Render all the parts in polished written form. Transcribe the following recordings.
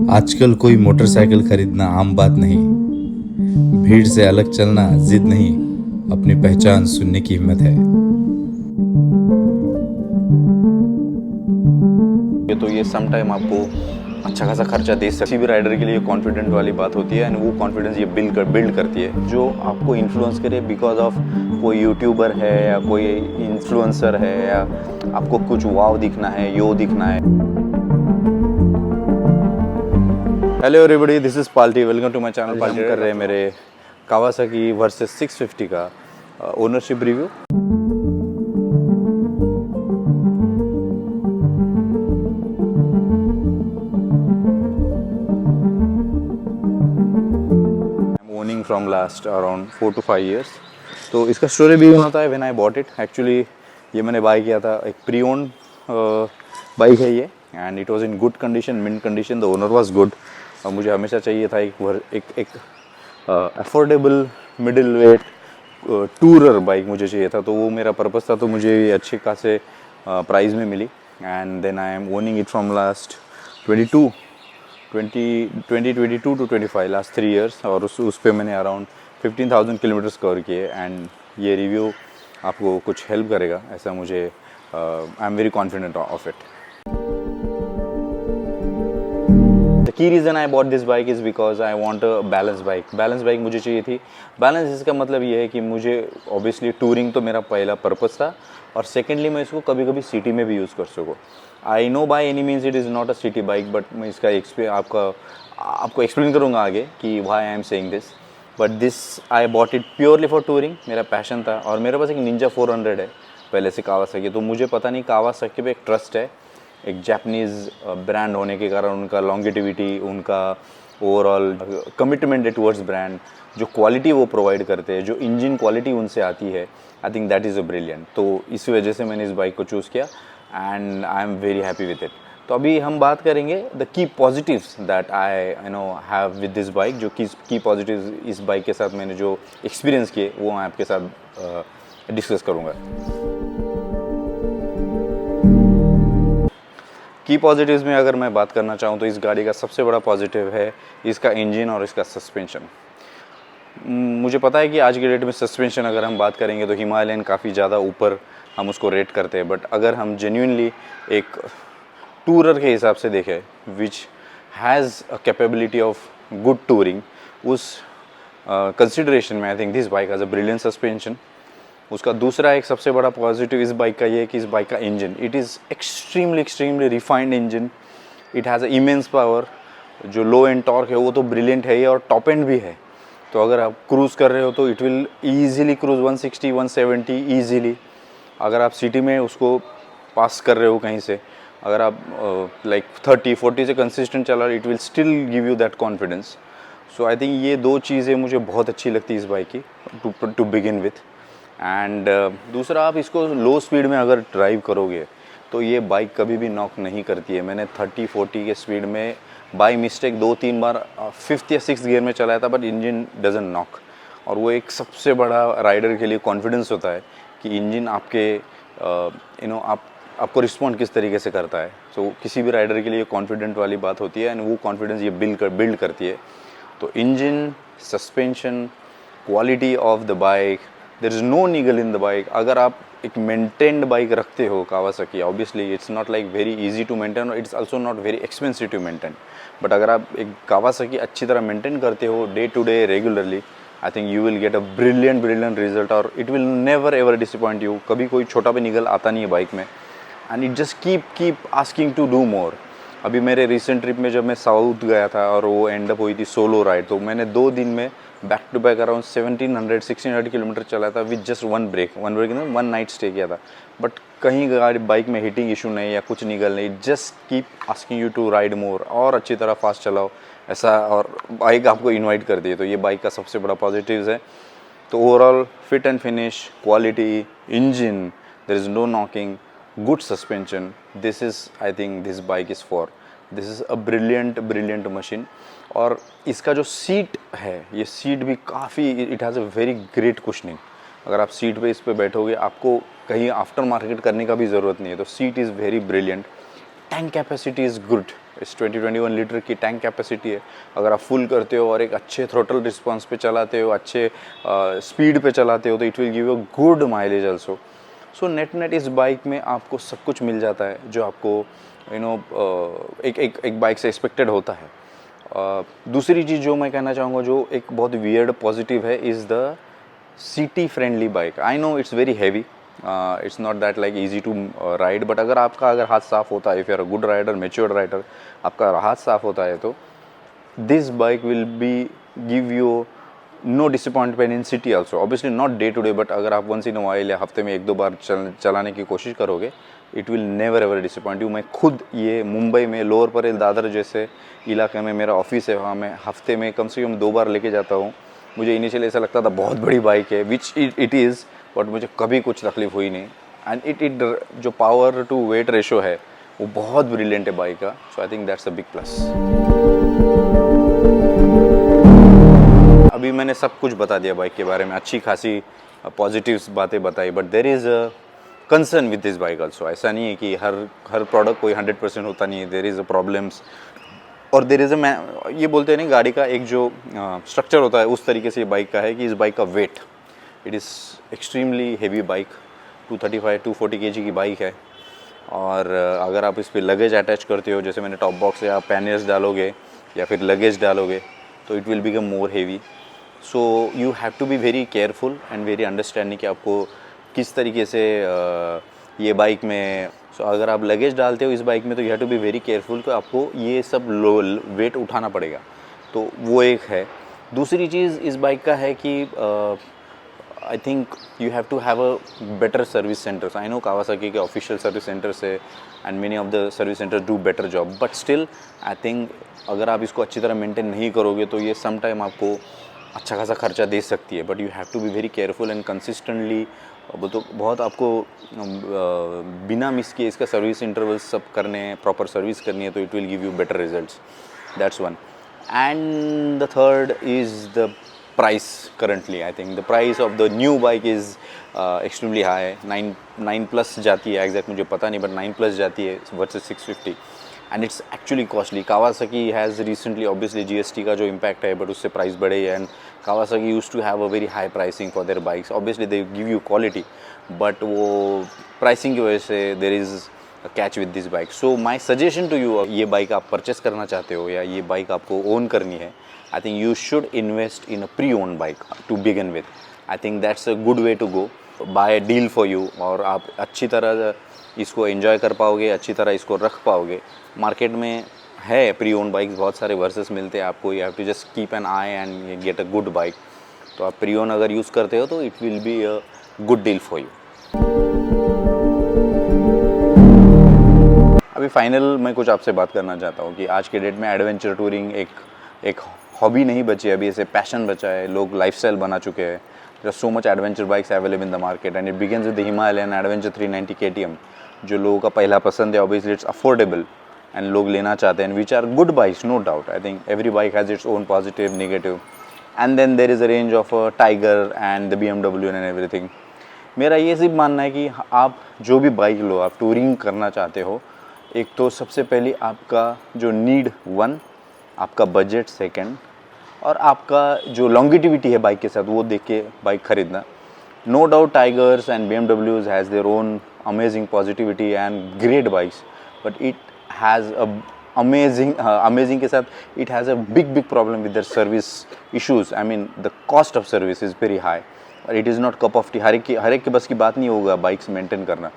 आजकल कोई मोटरसाइकिल खरीदना आम बात नहीं। भीड़ से अलग चलना जिद नहीं, अपनी पहचान सुनने की हिम्मत है। ये सम टाइम आपको अच्छा खासा खर्चा दे सकती है। किसी भी राइडर के लिए कॉन्फिडेंट वाली बात होती है एंड वो कॉन्फिडेंस ये बिल्ड करती है जो आपको इन्फ्लुएंस करे बिकॉज ऑफ कोई यूट्यूबर है या कोई इन्फ्लुएंसर है या आपको कुछ वाव दिखना है, यो दिखना है। Hello everybody, this is Palti, welcome to my channel. Palti कर रहे हैं मेरे कावासाकी वर्सेस 650 का ownership review. Owning from last around 4 to 5 years। तो इसका स्टोरी भी होता है when I bought it. Actually ये मैंने बाय किया था, एक प्री ओन बाइक है ये and it was in good condition, mint condition. The owner was good. मुझे हमेशा चाहिए था एक affordable middle weight tourer bike मुझे चाहिए था, तो वो मेरा पर्पस था। तो मुझे ये अच्छे खासे प्राइस में मिली and then I am owning it from last 2022 to 25, last 3 years। और उस पर मैंने अराउंड 15,000 किलोमीटर्स कवर किए एंड ये रिव्यू आपको कुछ हेल्प करेगा, ऐसा मुझे I am very confident of it. The key reason I bought this bike is because I want a balance bike मुझे चाहिए थी। बैलेंस इसका मतलब ये है कि मुझे ऑब्वियसली टूरिंग तो मेरा पहला पर्पस था और सेकेंडली मैं इसको कभी कभी सिटी में भी यूज़ कर सकूँ। I know by any means it is not a city bike, but मैं इसका आपको एक्सप्लेन करूँगा आगे कि why I am saying this. But this I bought it purely for touring, मेरा पैशन था। और मेरे पास एक निंजा 400 है पहले से कावासाकी, तो मुझे पता नहीं कावासाकी पे एक ट्रस्ट है, एक जापानीज़ ब्रांड होने के कारण उनका लॉन्गेटिविटी, उनका ओवरऑल कमिटमेंट है टुवर्ड्स ब्रांड, जो क्वालिटी वो प्रोवाइड करते हैं, जो इंजन क्वालिटी उनसे आती है, I think that is a brilliant. तो इस वजह से मैंने इस बाइक को चूज़ किया and I am very happy with it. तो अभी हम बात करेंगे the key positives that I have with this bike. जो की पॉजिटिव्स इस बाइक के साथ मैंने जो एक्सपीरियंस किए वो मैं आपके साथ डिस्कस करूँगा। की पॉजिटिव्स में अगर मैं बात करना चाहूँ तो इस गाड़ी का सबसे बड़ा पॉजिटिव है इसका इंजन और इसका सस्पेंशन। मुझे पता है कि आज के डेट में सस्पेंशन अगर हम बात करेंगे तो हिमालयन काफ़ी ज़्यादा ऊपर हम उसको रेट करते हैं, बट अगर हम जेन्युइनली एक टूरर के हिसाब से देखें which has a capability of good touring, उस कंसिडरेशन में I think this bike has a brilliant suspension. उसका दूसरा एक सबसे बड़ा पॉजिटिव इस बाइक का ये है कि इस बाइक का engine, it is extremely refined engine. It has a immense power. जो लो एंड टॉर्क है वो तो ब्रिलियंट है ही और टॉप एंड भी है। तो अगर आप क्रूज़ कर रहे हो तो it will easily cruise 160 170 easily. अगर आप सिटी में उसको पास कर रहे हो कहीं से, अगर आप लाइक 30-40 से कंसिस्टेंट चला रहे, it will still give you that confidence. So I think ये दो चीज़ें मुझे बहुत अच्छी लगती है इस बाइक की टू बिगिन विथ। एंड दूसरा, आप इसको लो स्पीड में अगर ड्राइव करोगे तो ये बाइक कभी भी नॉक नहीं करती है। मैंने 30-40 के स्पीड में बाय मिस्टेक 2-3 बार 5th या 6th गियर में चलाया था, बट इंजन डजंट नॉक। और वो एक सबसे बड़ा राइडर के लिए कॉन्फिडेंस होता है कि इंजन आपके आपको रिस्पॉन्ड किस तरीके से करता है। तो किसी भी राइडर के लिए कॉन्फिडेंट वाली बात होती है एंड वो कॉन्फिडेंस ये बिल्ड करती है। तो engine, suspension, quality of the bike, there is no niggle in the bike. अगर आप एक मेंटेन्ड बाइक रखते हो Kawasaki, obviously it's not like very easy to maintain और it's also not very expensive to maintain. But अगर आप एक Kawasaki अच्छी तरह मेंटेन करते हो day to day regularly, I think you will get a brilliant result और it will never ever disappoint you. कभी कोई छोटा भी निगल आता नहीं है बाइक में and it just keep asking to do more. अभी मेरे रिसेंट ट्रिप में जब मैं साउथ गया था और वो एंड अप हुई थी सोलो राइड, तो मैंने 2 दिन में back to back around 1700-1600 kilometre चला था with just one break one night stay किया था। बट कहीं गाड़ी बाइक में हीटिंग इशू नहीं या कुछ निगल नहीं, just keep asking you to ride more और अच्छी तरह फास्ट चलाओ ऐसा, और बाइक आपको इन्वाइट करती है। तो ये बाइक का सबसे बड़ा पॉजिटिव्स है। तो overall fit and finish, quality, engine, there is no knocking, good suspension, this is I think this bike is for, this is a brilliant machine। और इसका जो सीट है, ये सीट भी काफ़ी, it has a very great cushioning. अगर आप seat पे इस पे बैठोगे आपको कहीं आफ्टर मार्केट करने का भी ज़रूरत नहीं है। तो seat is very brilliant. Tank capacity is good, इस 20-21 लीटर की टैंक कैपेसिटी है। अगर आप फुल करते हो और एक अच्छे थ्रोटल रिस्पॉन्स पे चलाते हो, अच्छे स्पीड पे चलाते हो, तो it will give you good mileage also. So net इस बाइक में आपको सब कुछ मिल जाता है जो आपको एक बाइक से एक्सपेक्टेड होता है। दूसरी चीज़ जो मैं कहना चाहूँगा, जो एक बहुत वियर्ड पॉजिटिव है, is the city friendly bike. I know it's very heavy, it's not that like easy to ride, but अगर हाथ साफ होता है, if you are a good rider, matured rider, आपका हाथ साफ होता है, तो this bike will be give you no disappointment in city also. Obviously not day to day, but अगर आप वंस इन अ वाइल या हफ्ते में 1-2 बार चलाने की कोशिश करोगे, it will never ever disappoint you. मैं खुद ये मुंबई में लोअर परेल दादर जैसे इलाके में मेरा ऑफिस है, वहाँ मैं हफ्ते में कम से कम 2 बार लेके जाता हूँ। मुझे इनिशियली ऐसा लगता था बहुत बड़ी बाइक है, विच इट इज़, बट मुझे कभी कुछ तकलीफ हुई नहीं। एंड इट जो पावर टू वेट रेशो है वो बहुत ब्रिलियंट है बाइक का। So I think that's a big plus. अभी मैंने सब कुछ बता दिया बाइक के बारे में, अच्छी खासी पॉजिटिव्स बातें बताई, but there is a concern with this bike also. ऐसा नहीं है कि हर प्रोडक्ट कोई 100% होता नहीं है, देर इज़ अ प्रॉब्लम्स, और देर इज़ अ, ये बोलते हैं ना, गाड़ी का एक जो स्ट्रक्चर होता है उस तरीके से ये बाइक का है कि इस बाइक का weight, it is extremely heavy bike, 235-240 kg की बाइक है। और अगर आप इस पर लगेज अटैच करते हो, जैसे मैंने टॉप बॉक्स या पैनियर्स डालोगे या फिर लगेज डालोगे, तो it will become more heavy. So you have to be very careful and very understanding कि आपको किस तरीके से ये बाइक में, सो अगर आप लगेज डालते हो इस बाइक में, तो you have to be very careful कि आपको ये सब वेट उठाना पड़ेगा। तो वो एक है। दूसरी चीज़ इस बाइक का है कि I think you have to have a better service centres. I know Kawasaki के ऑफिशियल सर्विस सेंटर्स है and many of the service centres do better job, but still I think अगर आप इसको अच्छी तरह मेंटेन नहीं करोगे तो ये सम टाइम आपको अच्छा खासा खर्चा दे सकती है। But you have to be very careful and consistently, वो तो बहुत आपको बिना मिस किए इसका सर्विस इंटरवल्स सब करने हैं, प्रॉपर सर्विस करनी है, तो it will give you better results. That's one. And the third is the price. Currently I think the price of the new bike is extremely high. 9+ जाती है, एग्जैक्ट मुझे पता नहीं, बट 9+ जाती है versus 650, and it's actually costly. Kawasaki has recently, obviously GST का जो impact है, बट उससे प्राइस बढ़े है, and Kawasaki used to have a very high pricing for their bikes. Obviously they give you quality, but वो pricing की वजह से there is a catch with this bike. So my suggestion to you, ये bike आप purchase करना चाहते हो या ये बाइक आपको ओन करनी है, I think you should invest in a pre-owned bike to begin with. I think that's a good way to go. Buy a deal for you, और आप अच्छी तरह इसको एंजॉय कर पाओगे, अच्छी तरह इसको रख पाओगे। मार्केट में है प्री ओन्ड बाइक्स बहुत सारे वर्सेस मिलते हैं आपको, you have to just keep an eye and get a good bike. तो आप प्री ओन अगर यूज़ करते हो तो it will be a good deal for you. अभी फाइनल मैं कुछ आपसे बात करना चाहता हूँ कि आज के डेट में एडवेंचर टूरिंग एक हॉबी नहीं बची, अभी इसे पैशन बचा है, लोग लाइफस्टाइल बना चुके हैं। There are so much adventure bikes available in the market and it begins with the Himalayan adventure 390 KTM, जो लोगों का पहला पसंद है। ऑब्वियसली इट्स अफोर्डेबल एंड लोग लेना चाहते हैं, which are good bikes, no doubt. I think every bike has its own positive, negative, and then there is a range of Tiger and the BMW and everything. मेरा ये सिर्फ मानना है कि आप जो भी बाइक लो, आप टूरिंग करना चाहते हो, एक तो सबसे पहले आपका जो नीड 1, आपका बजट सेकंड, और आपका जो लॉन्गिटिविटी है बाइक के साथ, वो देख के बाइक खरीदना। No doubt Tigers and BMWs has their own amazing positivity and great bikes, but it has a amazing के साथ it has a big problem with their service issues. I mean the cost of service is very high और it is not cup of tea. हर एक के बस की बात नहीं होगा बाइक्स मेंटेन करना।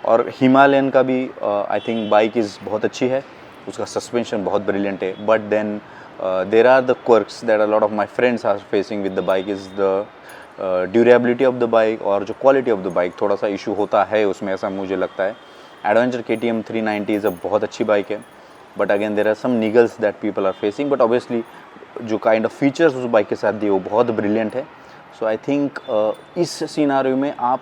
और हिमालयन का भी आई थिंक बाइक इज़ बहुत अच्छी है, उसका सस्पेंशन बहुत ब्रिलियंट है, but then there are the quirks that a lot of my friends are facing with the bike is the durability of the bike, और जो क्वालिटी ऑफ द बाइक थोड़ा सा इशू होता है उसमें, ऐसा मुझे लगता है। एडवेंचर KTM 390 इज़ अ बहुत अच्छी बाइक है, but again there are some niggles that people are facing, but obviously जो काइंड ऑफ फीचर्स उस बाइक के साथ दिए वो बहुत ब्रिलियंट है। सो आई थिंक इस सिनारियो में आप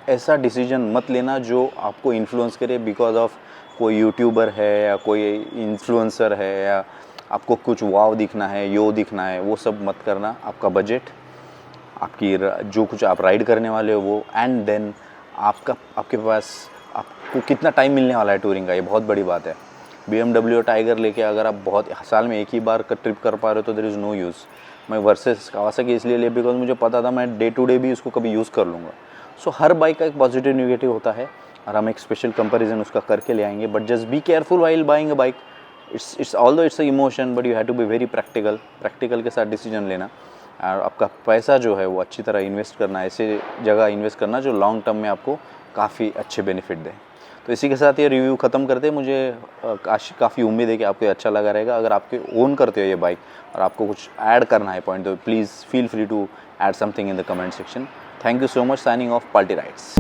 ऐसा डिसीजन मत लेना जो आपको इन्फ्लुएंस करे बिकॉज ऑफ कोई यूट्यूबर है या कोई इन्फ्लुएंसर है या आपको कुछ वाव दिखना है, यो दिखना है, वो सब मत करना। आपका बजट, आपकी जो कुछ आप राइड करने वाले हो वो, एंड देन आपके पास आपको कितना टाइम मिलने वाला है टूरिंग का, ये बहुत बड़ी बात है। BMW टाइगर लेके अगर आप बहुत साल में एक ही बार का ट्रिप कर पा रहे हो तो देयर इज़ नो यूज़। मैं वर्सेस कावासाकी इसलिए लिया बिकॉज मुझे पता था मैं डे टू डे भी उसको कभी यूज़ कर लूँगा। सो हर बाइक का एक पॉजिटिव नेगेटिव होता है और हम एक स्पेशल कंपैरिजन उसका करके ले आएंगे। But just be careful while buying a bike. It's although it's a emotion but you have to be very practical के साथ डिसीजन लेना और आपका पैसा जो है वो अच्छी तरह इन्वेस्ट करना, ऐसे जगह इन्वेस्ट करना जो लॉन्ग टर्म में आपको काफ़ी अच्छे बेनिफिट दें। तो इसी के साथ ये रिव्यू ख़त्म करते हैं। मुझे काफ़ी उम्मीद है कि आपको अच्छा लगा रहेगा। अगर आपके ओन करते हो ये बाइक और आपको कुछ ऐड करना है पॉइंट तो please feel free to add something in the comment section. Thank you so much. Signing off Party rides.